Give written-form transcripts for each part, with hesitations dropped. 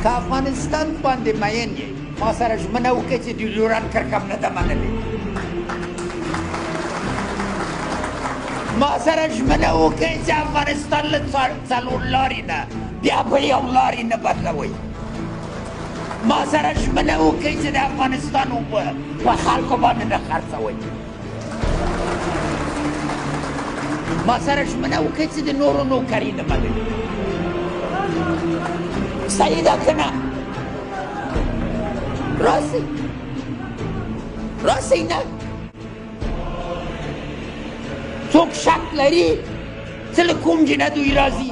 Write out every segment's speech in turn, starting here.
که افغانستان باندې مین یې ما سره ژمنه وکړئ چې د ډیورنډ کرښه هم نه ده منلې ما سره ژمنه وکړئ چې افغانستان له څلور لارې نه بیا په یو لارې نه بدلوئ ما سره ژمنه وکړئ چې د افغانستان اوبه په خلکو باندې نه خرڅوئ ما سره ژمنه وکړئ چې د نورو نوکري نه منئ صحیح ده که نه راسئ راسئ نه څوک شک لري چې له کوم جنه دوی راځي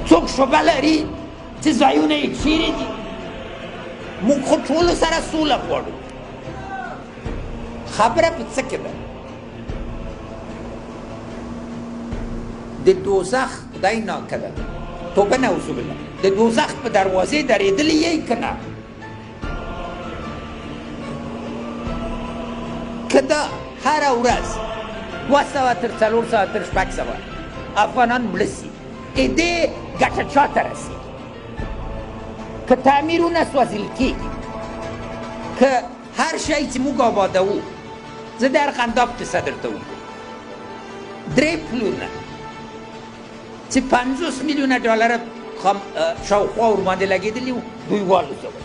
څوک شبه لري چې ځایونه یې چیرې دي موږ خو ټولو سره سوله غواړو خبره په څه کې ده د دوزخ خدای ناکده توبه نعوذ بالله د دوزخ په دروازې درېدلي یې که نه که دا هره ورځ 200 تر 400 تر 600 افغانان مړه سي دې ګټه چا ته رسېږي که تعمیرونه سوځېل کېږي که هر شی چې موږ آبادوو زه د ارغنداب کیسه درته وکړم 3 پلونه چې 50 میلیونه ډالر شاوخوا ورباندې لګېدلي وو دوی والوځول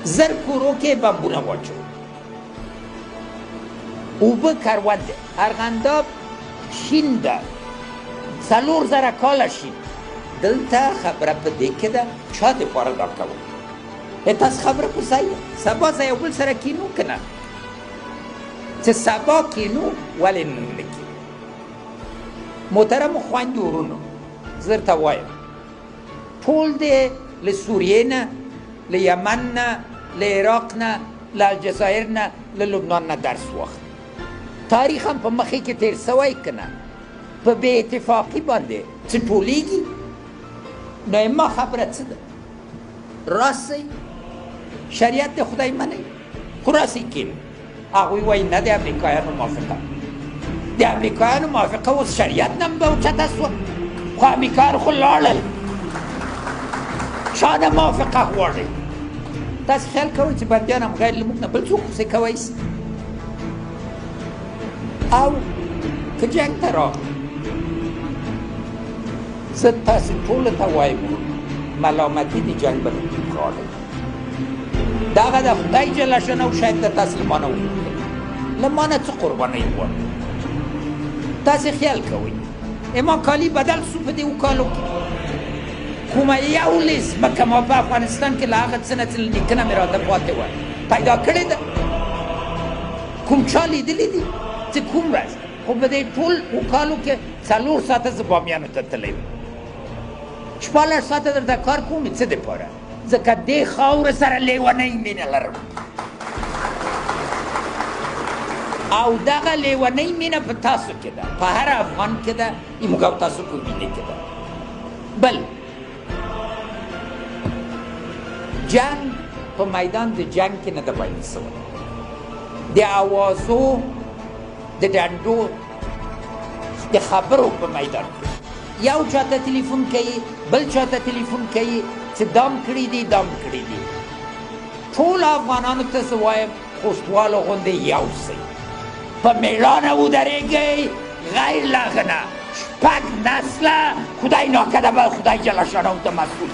1000 کورو کې بمبونه واچول اوبه کرونده ارغنداب شین ده 4000 کاله شین دلته خبره په دې کې ده چا دپاره دا کوو تاسو خبره خو صحیح ده سبا زه یو بل سره کینو که نه چې سبا کینو ولې نن نه کینو محترمو خویندو ورونو زه درته وایم ټول دې له سوریې نه له یمن نه له عراق نه له الجزایر نه له لبنان نه درس واخلي تاریخ هم په مخې کې تیر سوی که نه په بې اتفاقي باندې څه ټولېږي نو ما خبره څه ده راسئ شریعت د خدای منئ خو راسئ کینو هغوی وایي نه د امریکایانو موافقه د امریکایانو موافقه اوس شریعت نه هم به اوچته سوه خو امریکایان خو لاړل چا نه موافقه غواړئ تاسې خیال کوئ چې بندیان هم غیر له موږ نه بل څوک خوسې کوی سي او که جنګ ته راغلو زه تاسې ټولو ته وایم ملامتي د جنګ به نه راغلی دغه د خدای جل شانه شاید د تاسې له ما نه وغوښتل له ما نه څه قربانۍ غواړئ تاسې خیال کوئ ما کالي بدل سو په دې وکالو کې کومه یو لیز ځمکه ما په افغانستان کې له هغه څه نه چې لیکنه مې راته پاتې وه پیدا کړې ده کوم چا لیدلي دي چې کوم ورځ خو په دې ټول وکالو کې 4 ساعته زه بامیانو ته تللی وم 14 ساعته درته کار کوم څه دپاره ځکه دې خاوره سره لیونۍ مینه لرم او دغه لیونۍ مینه په تاسو کې ده په هر افغان کې ده موږ او تاسو په وینې کې ده بل جنگ په میدان د جنگ کې نه ده پیل سوی د اوازو د ډنډو د خبرو په میدان کې یو چاته تلیفون کوي بل چاته تلیفون کوي چې دام کړي دي دام کړي دي ټول افغانانو ته زه وایم خوشتوالو غوندې یو سئ په مېړانه ودرېږئ غیر له هغه نه شپږ نسله خدای ناکده به خدای جل شانه ته مسئول